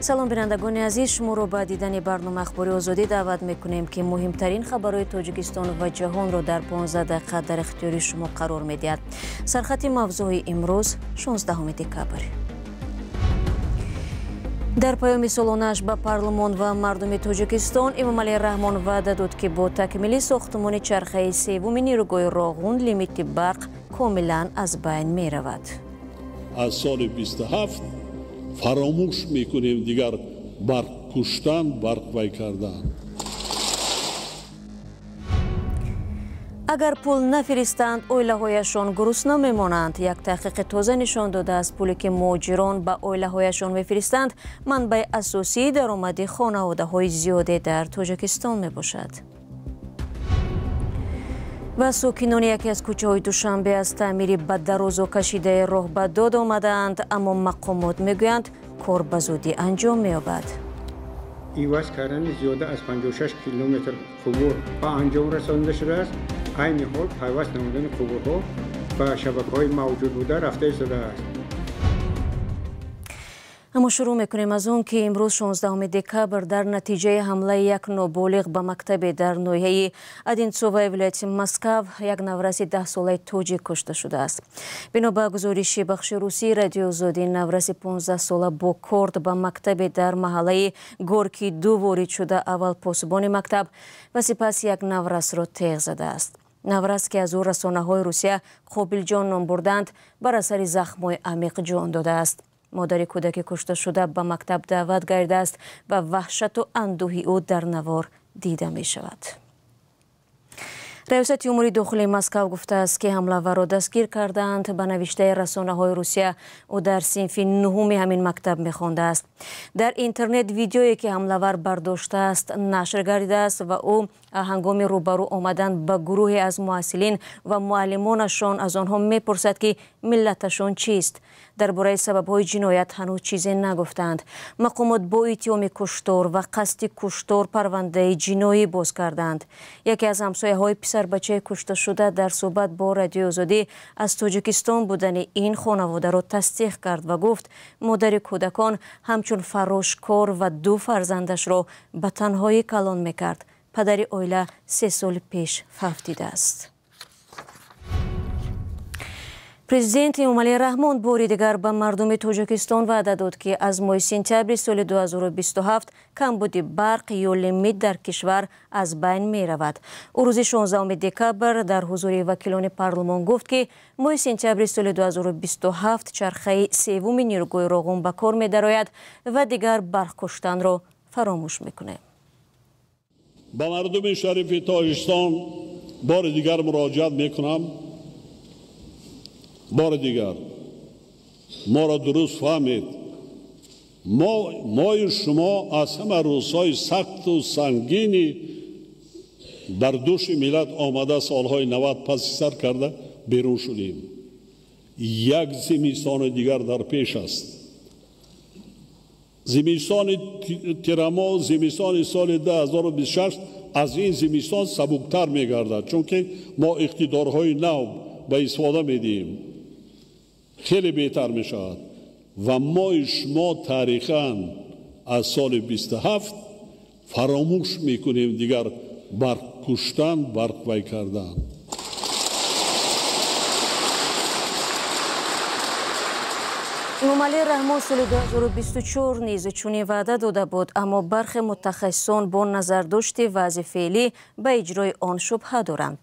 салом бинандагони азиз, шуморо ба дидани барнома ахбори озодӣ даъват мекунем ки муҳимтарин хабарҳои Тоҷикистон ва ҷаҳонро дар 15 дақиқа дар ихтиёри шумо қарор медиҳад. Сархати мавзӯи имрӯз 16 декабр. дар паёми солонааш ба парлумон ва мардуми Тоҷикистон Эмомалӣ Раҳмон ваъда дод ки бо такмилӣ сохтмони чархаи севуми нирӯгоҳи Роғун лимити барқ комилан аз байн меравад. аз соли 27 фаромӯш мекунем дигар барқ куштан, барқвай кардан. агар пул нафиристанд, оилаҳояшон гурусна мемонанд. Як таҳқиқи тоза нишон додааст пуле ки муҳоҷирон ба оилаҳояшон мефиристанд манбаи асосии даромади хонаводаҳои зиёде дар Тоҷикистон мебошад. ва сокинони яке аз кӯчаҳои Душанбе аз таъмири ба дарозо кашидаи роҳ ба дод омадаанд, аммо мақомот мегӯянд кор ба зудӣ анҷом меёбад. ایواز کردن زیاده از 56 کیلومتر قبور به انجام رسانده شده است. عین حال پیوست نمودن قبورها به شبکه‌های موجود بوده رفته شده است. اما شروع میکنیم از اون که امروز 16 دکبر در نتیجه حمله یک نابالغ به مکتب در ناحیه ادینسووا ولایت مسکو یک نورسی 10 ساله توجیک کشته شده است. بنا به گزارش بخش روسی رادیو آزادی، نورسی 15 ساله با کارد به مکتب در محله گورکی 2 وارد شده. اول پاسبان مکتب و سپس یک نورس را تیغ زده است. نورس که از او رسانه‌های روسیه قابل جان نام بردند بر اثر زخم‌های عمیق جان داده است. مادر کودک کشته شده به مکتب دعوت گردیده است و وحشت و اندوهی او در نوار دیده می شود. رئیس امور داخلی مسکو گفته است که حمله‌ور را دستگیر کردند. به نوشته رسانه‌های روسیه او در صنف نهم همین مکتب می‌خوانده است. در اینترنت ویدیویی که حمله‌ور برداشته است نشر گردیده است و او هنگام روبرو آمدن با گروهی از معلولین و معلمانشان از آنها می‌پرسد که ملتشان چیست. درباره سبب‌های جنایت هنوز چیزی نگفتند. مقامات با اتهام کشتار و قصد کشتار پرونده جنایی باز کردند. یکی از همسایه‌های پسر بچه کشته شده در صحبت با رادیو آزادی از تاجیکستان بودن این خانواده را تصدیق کرد و گفت مادر کودکان همچون فراشکار و 2 فرزندش را به تنهایی کلان میکرد. پدر اویله 3 سال پیش فوت دیده است. президент Эмомалӣ Раҳмон бори дигар ба мардуми Тоҷикистон ваъда дод ки аз моҳи сентябри соли 2027 камбуди барқ ё лимит дар кишвар аз байн меравад. ӯ рӯзи 16 декабр дар ҳузури вакилони парлумон гуфт ки моҳи сентябри соли 2027 чархаи севуми нирӯгоҳи Роғун ба кор медарояд ва дигар барқ куштанро фаромӯш мекунем. ба мардуми шарифи Тоҷикистон бори дигар муроҷиат мекунам. بار دیگر ما را درست فهمید. ما شما از همه روزهای سخت و سنگینی در دوش ملت آمده سالهای 90 پس سر کرده بیرون شدیم. یک زمستان دیگر در پیش است. زمستان تیرما، زمستان سال 2026 از این زمستان سبکتر میگردد، چون که ما اقتدارهای نو به استفاده میدیم. خیلی بهتر می شود و ما شما تاریخاً از سال 27 فراموش می کنیم دیگر برق کشتن، برقوی کردن. эмомалӣ раҳмон соли 2024 низ чунин ваъда дода буд, аммо бархи мутахассисон бо назардошти вазъи феълӣ ба иҷрои он шубҳа доранд.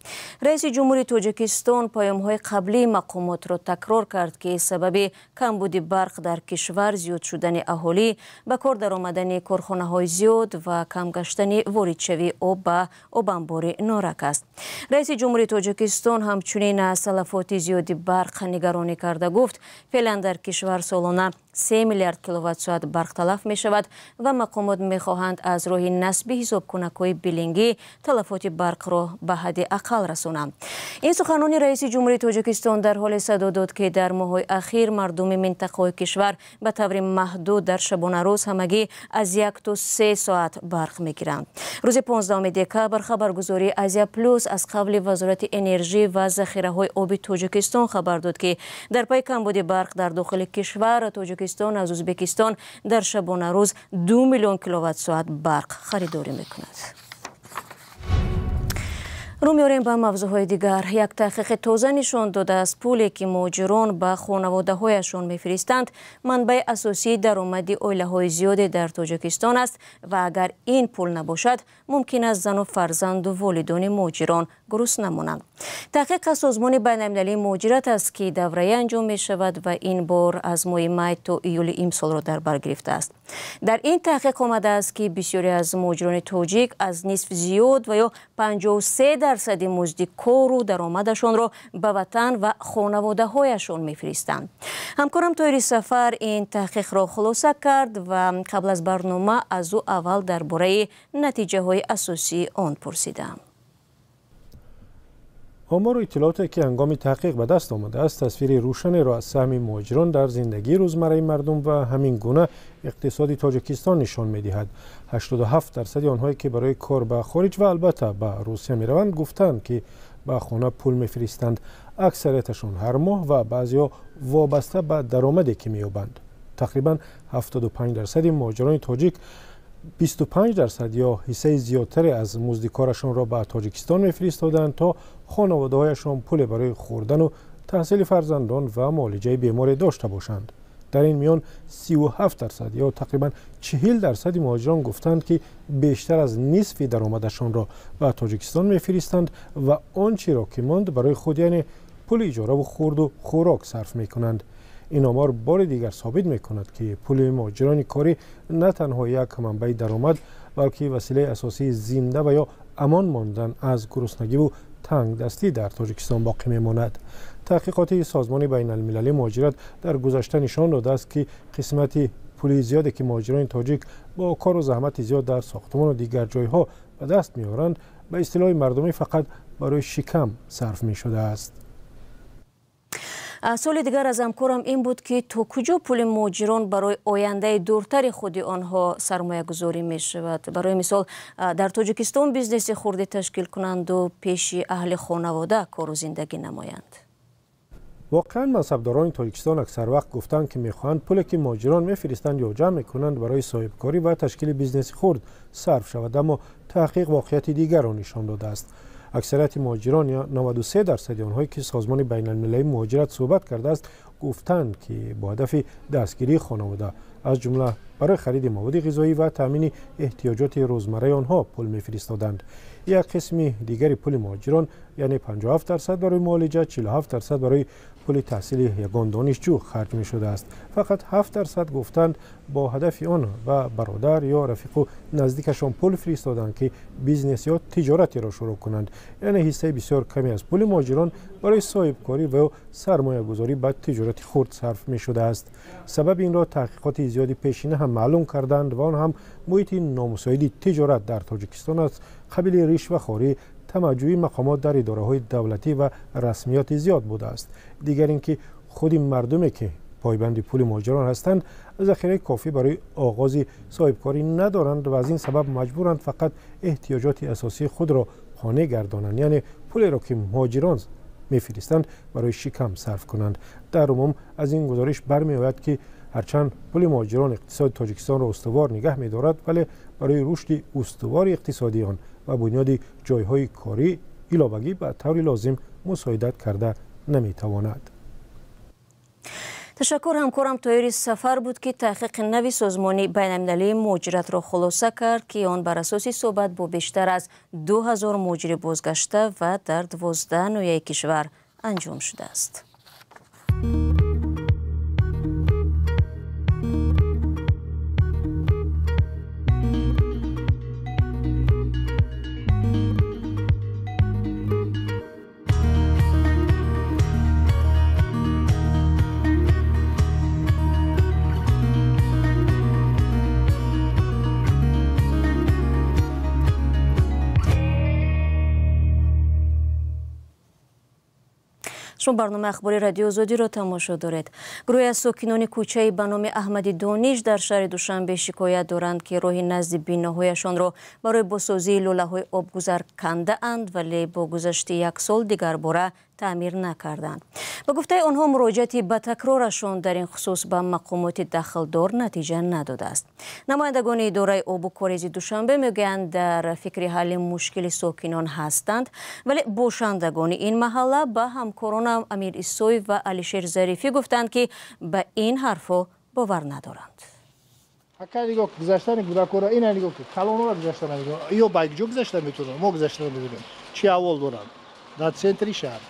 раиси ҷумҳури Тоҷикистон паёмҳои қаблии мақомотро такрор кард ки сабаби камбуди барқ дар кишвар зиёд шудани аҳолӣ, ба кор даромадани корхонаҳои зиёд ва кам гаштани воридшавии об ба обанбори норак аст. раиси ҷумҳури Тоҷикистон ҳамчунин аз талафоти зиёди барқ нигаронӣ карда гуфт феълан дар кишвар солона 3 миллиард киловаттсоат барқ талаф می شود و مقامات می خواهند از روی نصب حسابکنک‌های بیلینگی تلفات برق را به حد اقل رسانند. این سخنان رئیس جمهوری تاجیکستان در حال صدا داد که در ماه‌های اخیر مردم منطقه کشور به طور محدود در شبانه روز همگی از 1 تا 3 ساعت برق میگیرند. روز 15 دکبر خبرگزاری آسیا پلوس از قبل وزارت انرژی و ذخیره‌های آبی تاجیکستان خبر داد که در پی کمبود برق در داخل کشور تاجیکستان توجیکستان از ازبکستان در شبانه روز 2 میلیون کیلووات ساعت برق خریداری میکند. رو می‌آوریم به موضوعهای دیگر. یک تحقیق تازه نشان داده است پولی که مهاجران به خانواده‌هایشان می‌فرستند منبع اساسی درآمد عائله‌های زیادی در تاجیکستان است و اگر این پول نباشد ممکن است زن و فرزند و والدان مهاجران گرسنه مانند. تحقیق سازمان بین‌المللی مهاجرت است که دوره‌ای انجام می‌شود و این بار از ماه می تا ایول امسال را در بر گرفته است. در این تحقیق آمده است که بسیاری از مهاجران تاجیک از نصف زیاد و یا 53% مزد کار و درآمدشان را به وطن و خانواده‌هایشان می‌فرستند. همکارم طاهر سفر این تحقیق را خلاصه کرد و قبل از برنامه از او اول درباره نتیجه‌های اساسی آن پرسیدم. آمار و اطلاعاتی که هنگام تحقیق به دست آمده است تصویر روشنی را از سهم مهاجران در زندگی روزمره مردم و همین گونه اقتصاد تاجیکستان نشان می‌دهد. 87% آنهایی که برای کار به خارج و البته به روسیه می‌روند گفتند که به خانه پول می‌فرستند. اکثریتشان هر ماه و بعضی‌ها وابسته به درآمدی که می‌یابند. تقریباً 75% مهاجران تاجیک 25% یا حصه زیادتری از مزد کارشان را به تاجیکستان می‌فرستادند تا خانواده‌هایشان پول برای خوردن و تحصیل فرزندان و معالجه بیماری داشته باشند. در این میان 37% یا تقریباً 40% مهاجران گفتند که بیشتر از نصف درآمدشان را به تاجیکستان می‌فرستند و آنچه را که ماند برای خود یعنی پول اجاره و خورد و خوراک صرف می‌کنند. این آمار بار دیگر ثابت می‌کند که پول مهاجران کاری نه تنها یک منبع درآمد بلکه وسیله اساسی زنده و یا امان ماندن از گرسنگی و تنگ دستی در تاجیکستان باقی میماند. تحقیقات سازمان بین المللی مهاجرت در گذشته نشان داده است که قسمت پول زیادی که مهاجران تاجیک با کار و زحمت زیاد در ساختمان و دیگر جایها به دست می‌آورند به اصطلاح مردمی فقط برای شکم صرف می‌شده است. سوال دیگر از همکارم این بود که تا کجا پول مهاجران برای آینده دورتر خود آنها سرمایه گذاری می شود؟ برای مثال در تاجیکستان بیزنس خردی تشکیل کنند و پیش اهل خانواده کار و زندگی نمایند. واقعا منصبداران تاجیکستان اکثر وقت گفتند که میخواهند پولی که مهاجران میفرستند یا جمع میکنند برای صاحبکاری و تشکیل بیزنس خرد صرف شود، اما تحقیق واقعیت دیگر را نشان داده است. اکثریت مهاجران یا 93% آنهایی که سازمان بین المللی مهاجرت صحبت کرده است گفتند که با هدف دستگیری خانواده از جمله برای خرید مواد غذایی و تامین احتیاجات روزمره آنها پول میفرستادند. یک قسم دیگری پول مهاجران یعنی 57% برای معالجه، 47% برای پول تحصیل یگان دانشجو خرج می شده است. فقط 7% گفتند با هدف آن و برادر یا رفیق نزدیکشان پول فرستادند که بیزنس یا تجارتی را شروع کنند. یعنی حصه بسیار کمی از پول مهاجران برای صاحبکاری و سرمایه گذاری به تجارت خرد صرف می شده است. سبب این را تحقیقات زیادی پیشینه هم معلوم کردند و آن هم محیط نامساعد تجارت در تاجیکستان است، قبیل رشوه‌خواری، تمجوی مقامات در اداره‌های دولتی و رسمیات زیاد بوده است. دیگر اینکه خود مردمی که پایبند پول مهاجران هستند ذخیره کافی برای آغاز صاحبکاری ندارند و از این سبب مجبورند فقط احتیاجات اساسی خود را قانع گردانند، یعنی پولی را که مهاجران میفرستند برای شکم صرف کنند. در عموم از این گزارش برمی‌آید که هرچند پول مهاجران اقتصاد تاجیکستان را استوار نگه می‌دارد، ولی برای رشد استوار اقتصادی آن و بنیاد جایهای کاری ایلابگی به طور لازم مساعدت کرده نمی‌تواند. تشکر همکارم طاهر سفر بود که تحقیق نوی سازمان بین‌المللی مهاجرت را خلاصه کرد که آن بر اساس صحبت با بیشتر از 2000 مهاجر بازگشته و در 12 ناحیه کشور انجام شده است. شما برنامه اخباری رادیو آزادی را تماشا دارید. گروهی از ساکنان کوچه به نام احمدی دانش در شهر دوشنبه شکایت دارند که راه نزد بیناهایشان را برای بازسازی لوله‌های آبگذر کنده اند، ولی با گذشت یک سال دیگر باره تعمیر نکردند. به گفته آنها مراجعتی به تکرارشان در این خصوص به مقامات دخلدار نتیجه نداده است. نمایندگان اداره آب و کاریزی دوشنبه میگویند در فکر حل مشکل ساکنان هستند، ولی باشندگان این محله به همکاران امیر عیسوی و علیشیر ظریفی گفتند که به این حرفا باور ندارند. اگر نگاه گذشته کودکان این نگاه کلانو را گذشته نمی‌کنه یا باید جو گذشته میتونه ما گذشته نمی‌دونیم چی اول دارن در سنتری شهر.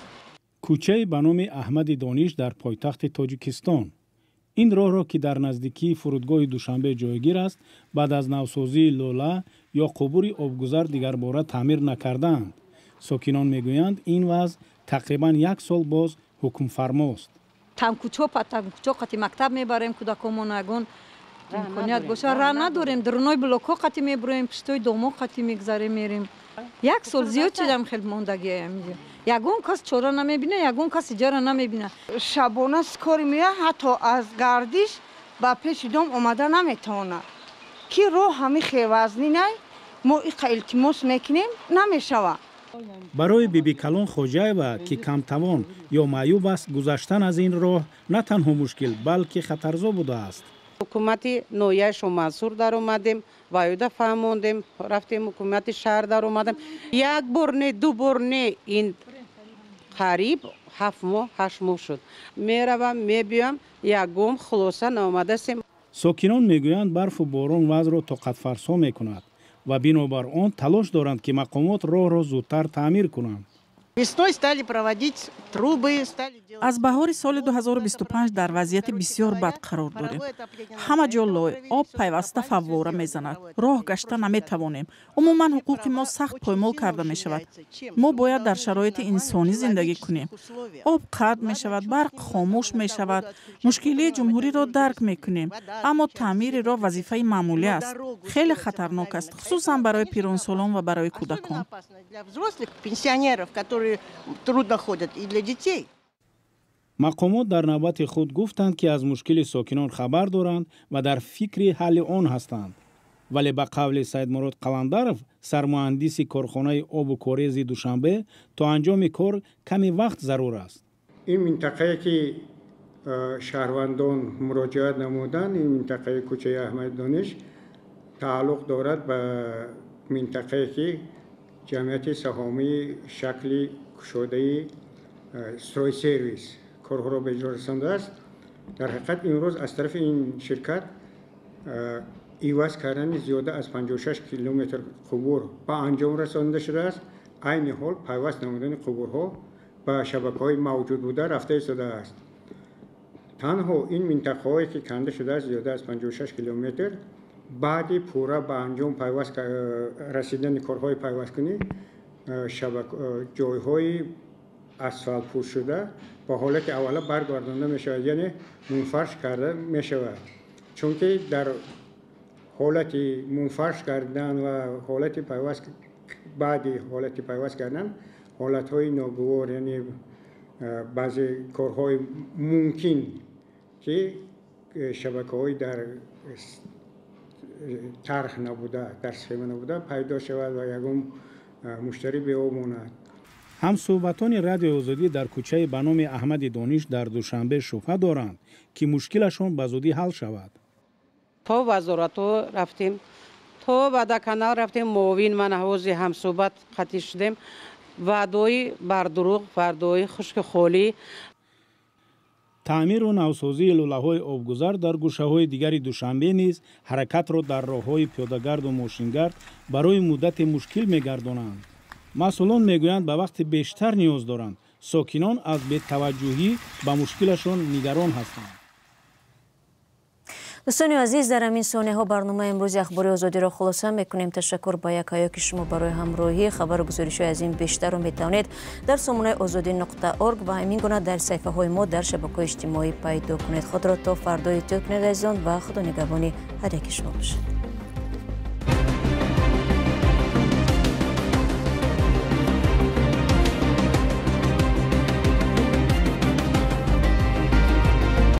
کوچه به نام احمد دانش در پایتخت تاجیکستان. این راه را که در نزدیکی فرودگاه دوشنبه جایگیر است، بعد از نوسازی لولا یا قبور آبگذر دیگر باره تعمیر نکردند. ساکنان میگویند این وضع تقریبا 1 سال باز حکم فرماست. تنکوچو قتی مکتب میبریم کودکامون نگون امکانیت باشه راه نداریم، درونای بلوک‌ها قتی میبریم، پشتوی دامو قتی میگذاریم میریم. 1 سال زیاد شدم خیلی ماندگی میگه. یگون کس چاره نمیبینه، یگون کس اجاره نمیبینه. شبانه کاری میره، حتی از گردش با پیش دام اومده نمیتونه. کی راه همین خیوزنی نه، ما التماس میکنیم نمیشوه. برای بیبی کلان خوجایبه که کم توان یا معیوب است گذشتن از این راه نه تنها مشکل بلکه خطرزا بوده است. حکومت نویش و منصور در اومدیم، وایده فهموندیم، رفتیم حکومت شهر در اومدیم. 1 بار نه 2 بار نه این قریب 7 ماه 8 ماه شد. میروم میبیم یکم خلاصه نامده سیم. ساکنان میگویند برف و باران وضع را طاقت فرسا میکند و بنابر آن تلاش دارند که مقامات راه را زودتر تعمیر کنند. از بهار سال 2025 در وضعیت بسیار بد قرار داریم. همه جا لای آب پیوسته فواره میزند. راه گشته نمیتوانیم. عموما حقوق ما سخت پایمال کرده می شود. ما باید در شرایط انسانی زندگی کنیم. آب قطع می شود، برق خاموش می شود. مشکلی جمهوری را درک می کنیم، اما تعمیر راه وظیفه معمولی است. خیلی خطرناک است، خصوصا برای پیرانسالان و برای کودکان. مقامات در نوبت خود گفتند که از مشکل ساکنان خبر دارند و در فکر حل آن هستند. ولی به قول سید مراد قلندرов سرمهندس کارخانه آب و کاریزی دوشنبه تا انجام کار کمی وقت ضرور است. این منطقه که شهروندان مراجعت نمودند، این منطقه کوچه احمد دانش تعلق دارد به منطقه که جمعیت سهامی شکلی شده استروی سرویس کارها را به اجرا رسانده است. در حقیقت امروز از طرف این شرکت ایواز کردن زیاده از 56 کیلومتر قبور به انجام رسانده شده است. عین حال پیوست نمودن قبورها به شبکه‌های موجود بوده رفته ایستاده است. تنها این منطقه هایی که کنده شده است زیاده از 56 کیلومتر بعد پورا به انجام پیوست رسیدن کارهای پیوست کنی جایهای اسفالت پوش شده با حالت اولا برگردانده می شود، یعنی منفرش کرده می شود. چون که در حالت منفرش کردن و حالت پیوست بعد حالت پیوست کردن حالت های ناگوار، یعنی بعضی کارهای ممکن که شبکه های در طرح نبوده، در سخیمه نبوده پیدا شود و یکم مشتری به او ماند. همصحبتان رادیو آزادی در کوچه به نام احمد دانش در دوشنبه شبهه دارند که مشکلشان به زودی حل شود. تا وزارت رفتیم، تا ودکانال رفتیم، معاون من حوض همصحبت قطعی شدیم، وعده‌های بردروغ، وعده‌های خشک خالی. تعمیر و نوسازی لوله‌های آبگذر در گوشه‌های دیگر دوشنبه نیز حرکت را در راه‌های پیاده‌گرد و ماشین‌گرد برای مدت مشکل می‌گردانند. مسئولان میگویند به وقت بیشتر نیاز دارند. ساکنان از بی‌توجهی به مشکلشان نگران هستند. دوستان عزیز، در همین ثانیه ها برنامه امروز اخبار آزادی را خلاصه میکنیم. تشکر با یکایک شما برای همراهی. خبر و گزارش از این بیشتر را میتوانید در سامانه azadi.org و همین گونه در صفحه های ما در شبکه‌های اجتماعی پیدا کنید. خود را تا فردا احتیاط کنید عزیزان و خدا نگهبان هر یک شما باشد.